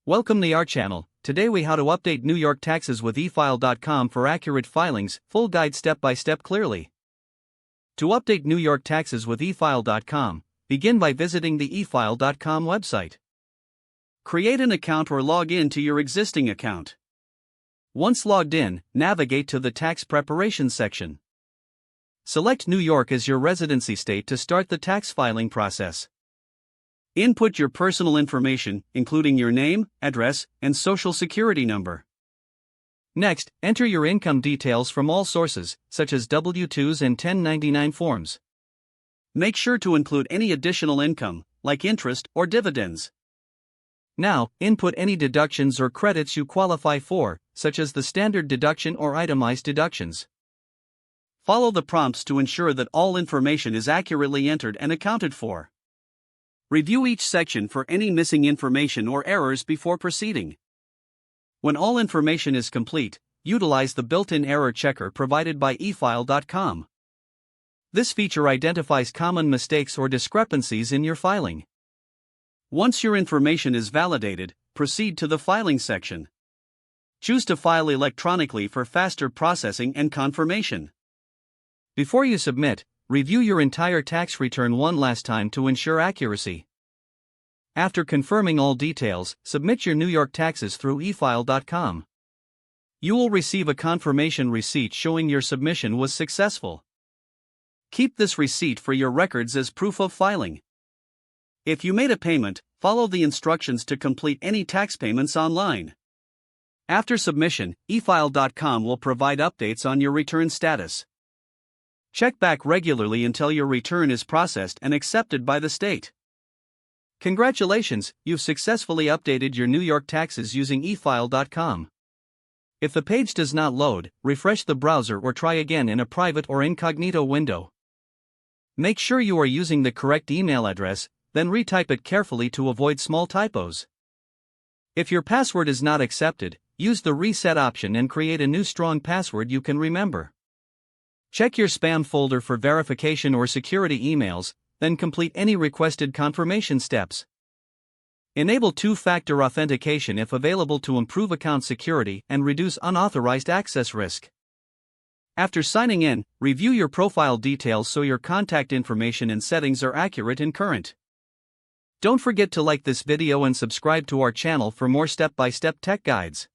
Welcome to our channel. Today we how to update New York taxes with efile.com for accurate filings, full guide step by step clearly. To update New York taxes with efile.com, begin by visiting the efile.com website. Create an account or log in to your existing account. Once logged in, navigate to the tax preparation section. Select New York as your residency state to start the tax filing process. Input your personal information, including your name, address, and social security number. Next, enter your income details from all sources, such as W-2s and 1099 forms. Make sure to include any additional income, like interest or dividends. Now, input any deductions or credits you qualify for, such as the standard deduction or itemized deductions. Follow the prompts to ensure that all information is accurately entered and accounted for. Review each section for any missing information or errors before proceeding. When all information is complete, utilize the built-in error checker provided by efile.com. This feature identifies common mistakes or discrepancies in your filing. Once your information is validated, proceed to the filing section. Choose to file electronically for faster processing and confirmation. Before you submit, review your entire tax return one last time to ensure accuracy. After confirming all details, submit your New York taxes through efile.com. You will receive a confirmation receipt showing your submission was successful. Keep this receipt for your records as proof of filing. If you made a payment, follow the instructions to complete any tax payments online. After submission, efile.com will provide updates on your return status. Check back regularly until your return is processed and accepted by the state. Congratulations, you've successfully updated your New York taxes using efile.com. If the page does not load, refresh the browser or try again in a private or incognito window. Make sure you are using the correct email address, then retype it carefully to avoid small typos. If your password is not accepted, use the reset option and create a new strong password you can remember. Check your spam folder for verification or security emails, then complete any requested confirmation steps. Enable two-factor authentication if available to improve account security and reduce unauthorized access risk. After signing in, review your profile details so your contact information and settings are accurate and current. Don't forget to like this video and subscribe to our channel for more step-by-step tech guides.